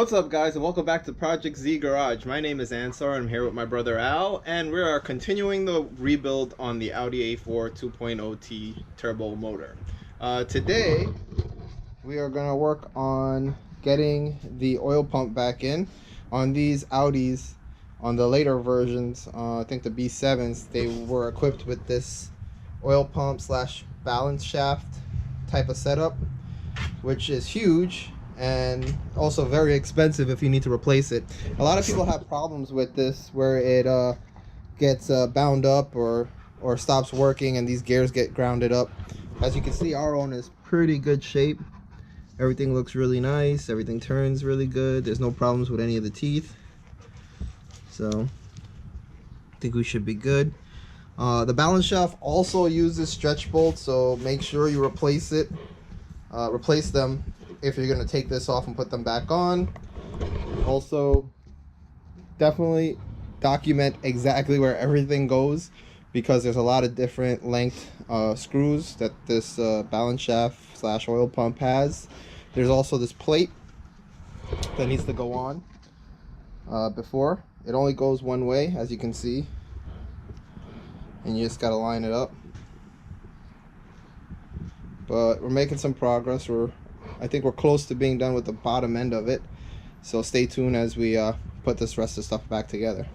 What's up, guys, and welcome back to Project Z Garage. My name is Ansar, and I'm here with my brother Al, and we are continuing the rebuild on the Audi A4 2.0T turbo motor. Today, we are going to work on getting the oil pump back in. On these Audis, on the later versions, I think the B7s, they were equipped with this oil pump slash balance shaft type of setup, which is huge and also very expensive if you need to replace it. A lot of people have problems with this where it gets bound up or stops working and these gears get grounded up. As you can see, our own is pretty good shape. Everything looks really nice, everything turns really good, there's no problems with any of the teeth, so I think we should be good. The balance shaft also uses stretch bolts, so make sure you replace them if you're going to take this off and put them back on. Also, definitely document exactly where everything goes, because there's a lot of different length screws that this balance shaft slash oil pump has. There's also this plate that needs to go on before. It only goes one way, as you can see, and you just got to line it up. But we're making some progress. I think we're close to being done with the bottom end of it, so stay tuned as we put this rest of the stuff back together.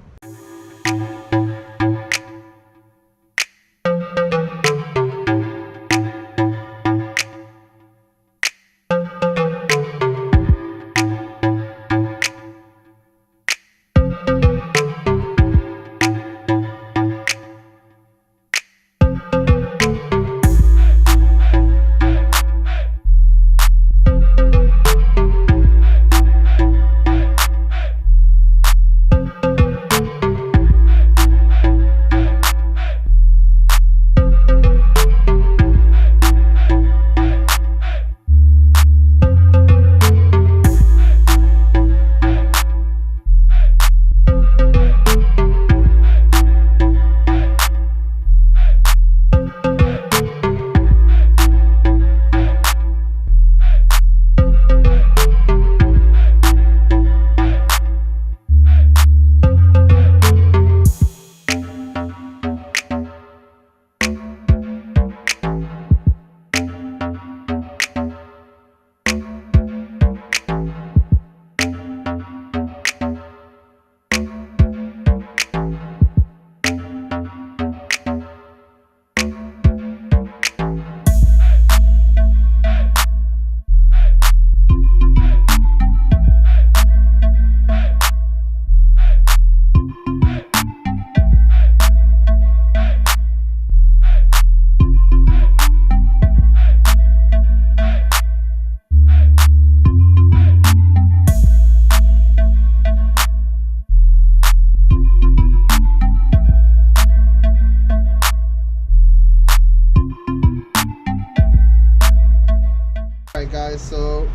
Guys, so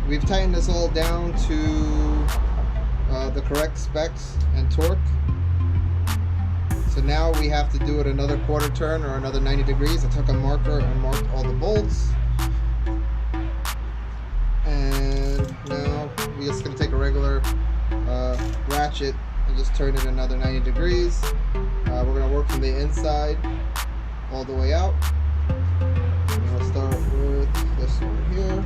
we've tightened this all down to the correct specs and torque. So now we have to do it another quarter turn or another 90 degrees. I took a marker and marked all the bolts, and now we're just going to take a regular ratchet and just turn it another 90 degrees. We're going to work from the inside all the way out. I'm going to start with this one here.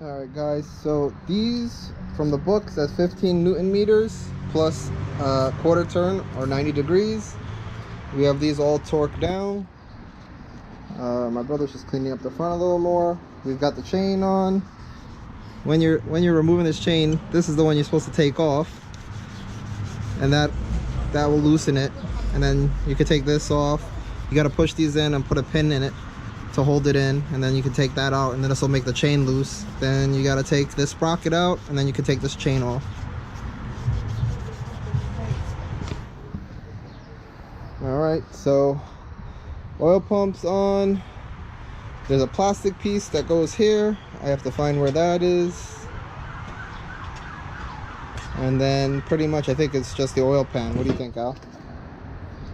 Alright guys, so these from the book says 15 Newton meters plus quarter turn or 90 degrees. We have these all torqued down. My brother's just cleaning up the front a little more. We've got the chain on. When you're removing this chain, this is the one you're supposed to take off, and that will loosen it. And then you can take this off. You got to push these in and put a pin in it to hold it in, and then you can take that out, and then this will make the chain loose. Then you got to take this sprocket out, and then you can take this chain off. Alright, so oil pump's on. There's a plastic piece that goes here. I have to find where that is. And then pretty much I think it's just the oil pan. What do you think, Al?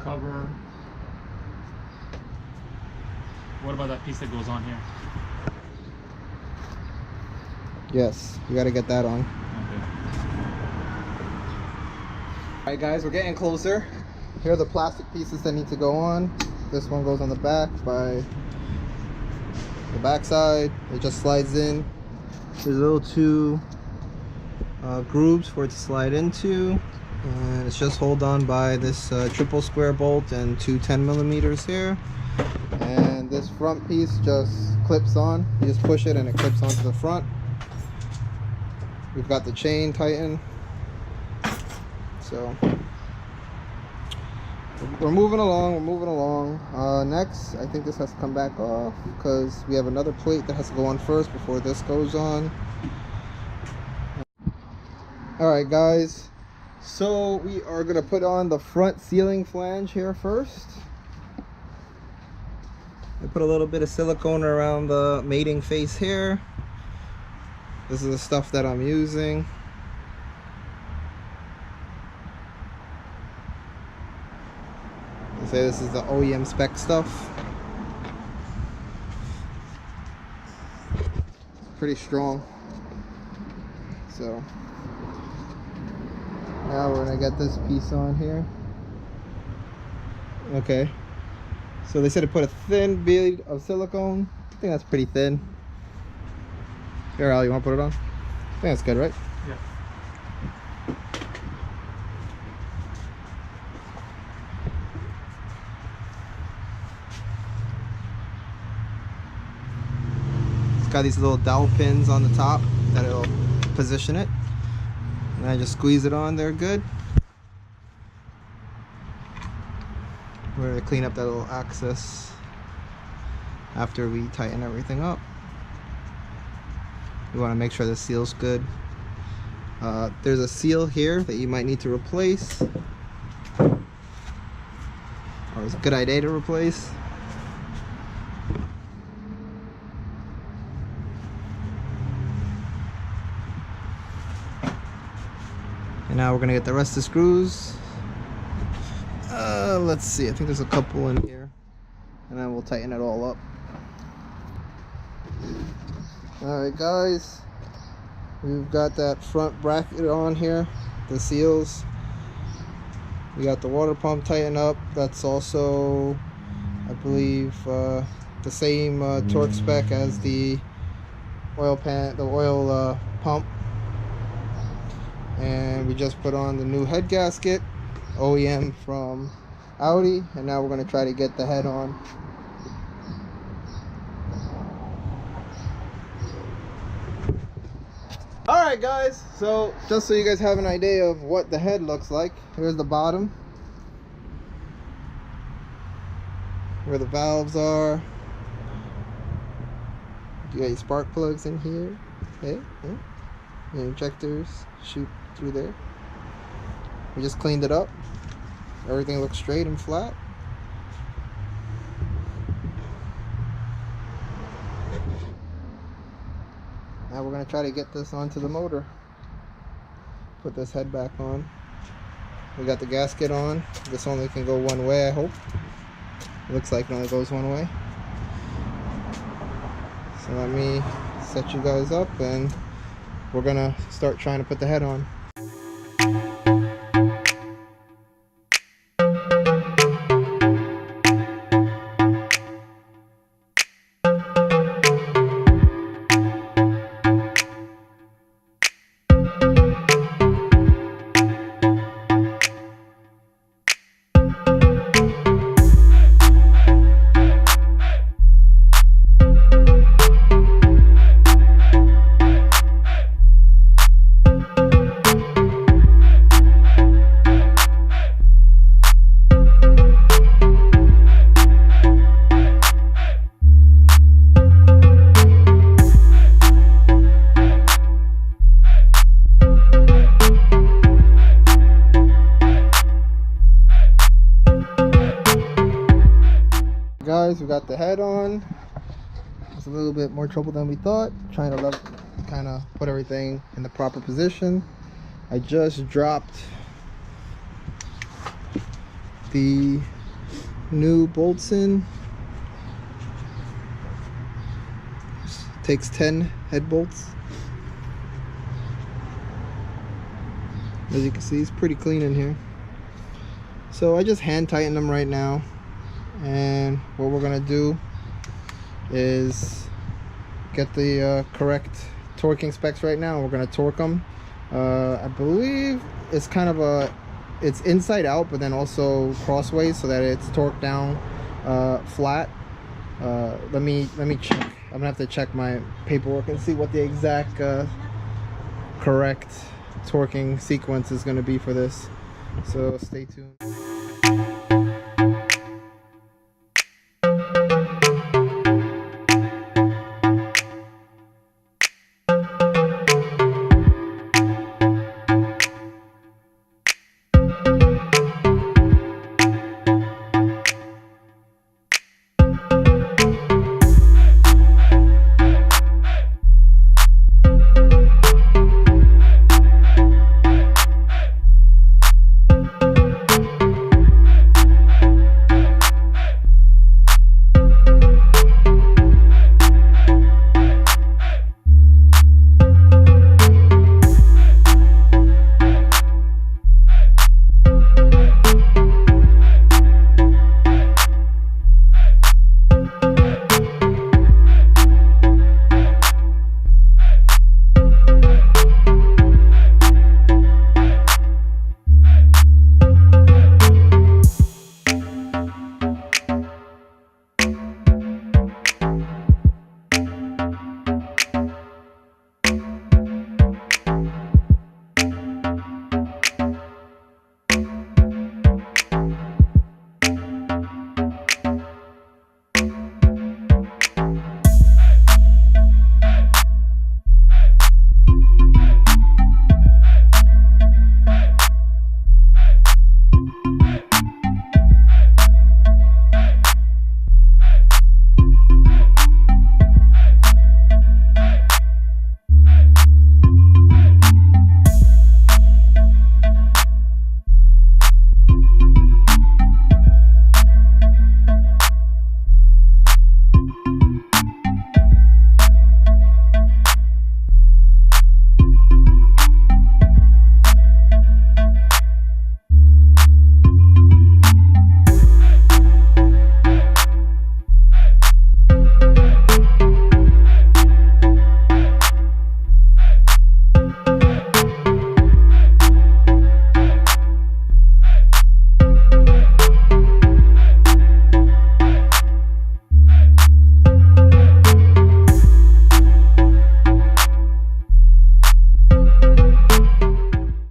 Cover. What about that piece that goes on here? Yes, you got to get that on. Okay. Alright guys, we're getting closer. Here are the plastic pieces that need to go on. This one goes on the back by the back side. It just slides in. There's little two grooves for it to slide into, and it's just hold on by this triple square bolt and two 10mm here. And this front piece just clips on. You just push it and it clips onto the front. We've got the chain tightened, so we're moving along. Next, I think this has to come back off because we have another plate that has to go on first before this goes on. Alright guys, so we are going to put on the front ceiling flange here first. I put a little bit of silicone around the mating face here. This is the stuff that I'm using. I say this is the OEM spec stuff. It's pretty strong. So now we're gonna get this piece on here. Okay. So they said to put a thin bead of silicone. I think that's pretty thin. Here, Al, you want to put it on? I think that's good, right? Yeah. It's got these little dowel pins on the top that it'll position it. And I just squeeze it on there good. We're going to clean up that little access after we tighten everything up. We want to make sure the seal's good. There's a seal here that you might need to replace, or it's a good idea to replace. And now we're gonna get the rest of the screws. Let's see, I think there's a couple in here, and then we'll tighten it all up. Alright guys, we've got that front bracket on here, the seals. We got the water pump tightened up. That's also, I believe, the same torque spec as the oil pump. And we just put on the new head gasket, OEM from Audi, and now we're going to try to get the head on. Alright guys, so just so you guys have an idea of what the head looks like, here's the bottom, where the valves are. You got your spark plugs in here. Okay, yeah. Your injectors shoot through there. We just cleaned it up. Everything looks straight and flat. Now we're going to try to get this onto the motor. Put this head back on. We got the gasket on. This only can go one way, I hope. Looks like it only goes one way. So let me set you guys up and we're going to start trying to put the head on. got the head on. It's a little bit more trouble than we thought. Trying to kind of put everything in the proper position. I just dropped the new bolts in. Takes 10 head bolts. As you can see, it's pretty clean in here. So I just hand tighten them right now, and what we're gonna do is get the correct torquing specs right now. We're gonna torque them. I believe it's kind of it's inside out, but then also crossways, so that it's torqued down flat. Let me check. I'm gonna have to check my paperwork and see what the exact correct torquing sequence is gonna be for this. So stay tuned.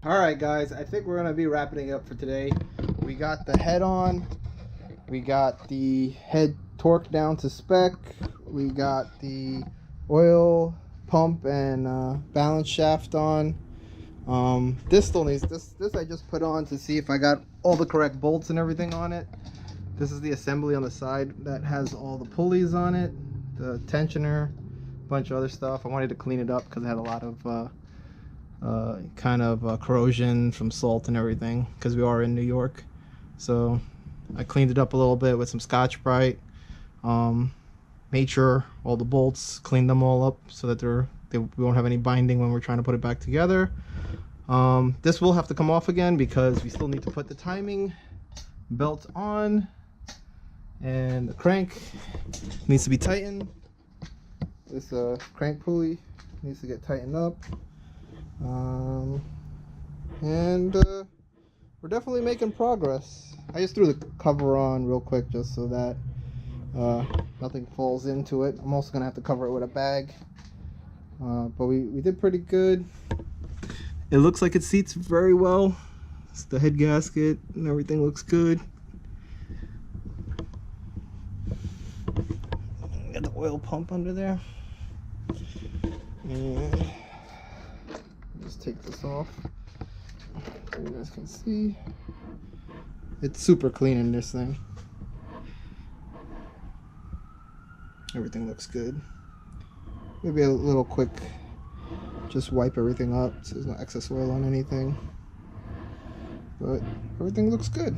Alright guys, I think we're going to be wrapping it up for today. We got the head on, we got the head torque down to spec, we got the oil pump and balance shaft on. This still needs, this I just put on to see if I got all the correct bolts and everything on it. This is the assembly on the side that has all the pulleys on it, the tensioner, a bunch of other stuff. I wanted to clean it up because it had a lot of corrosion from salt and everything, because we are in New York. So I cleaned it up a little bit with some Scotch-Brite, made sure all the bolts, cleaned them all up so that we won't have any binding when we're trying to put it back together. This will have to come off again because we still need to put the timing belt on, and the crank needs to be tightened. This crank pulley needs to get tightened up. We're definitely making progress. I just threw the cover on real quick just so that nothing falls into it. I'm also gonna have to cover it with a bag, but we did pretty good. It looks like it seats very well. It's the head gasket and everything looks good. Got the oil pump under there, and just take this off so you guys can see. It's super clean in this thing. Everything looks good. Maybe a little quick, just wipe everything up so there's no excess oil on anything. But everything looks good.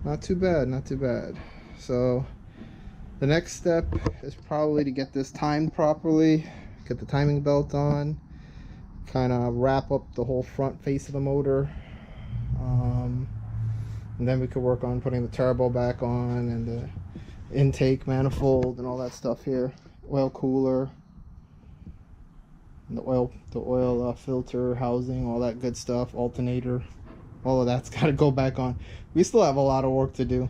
Not too bad, not too bad. So the next step is probably to get this timed properly, get the timing belt on, kind of wrap up the whole front face of the motor, and then we could work on putting the turbo back on and the intake manifold and all that stuff here, oil cooler, and the oil filter housing, all that good stuff, alternator, all of that's got to go back on. We still have a lot of work to do,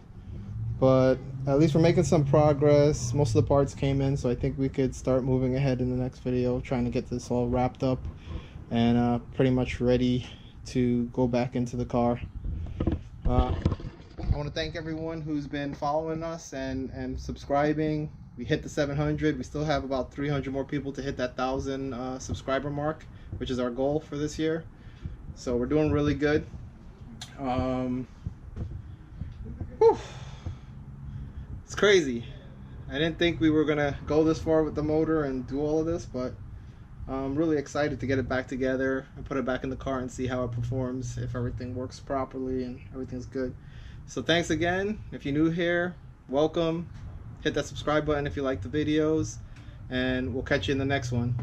but at least we're making some progress. Most of the parts came in, so I think we could start moving ahead in the next video, trying to get this all wrapped up and pretty much ready to go back into the car. I want to thank everyone who's been following us and subscribing. We hit the 700. We still have about 300 more people to hit that 1,000 subscriber mark, which is our goal for this year. So we're doing really good. It's crazy. I didn't think we were gonna go this far with the motor and do all of this, but I'm really excited to get it back together and put it back in the car and see how it performs, if everything works properly and everything's good. So thanks again. If you're new here, welcome. Hit that subscribe button if you like the videos, and we'll catch you in the next one.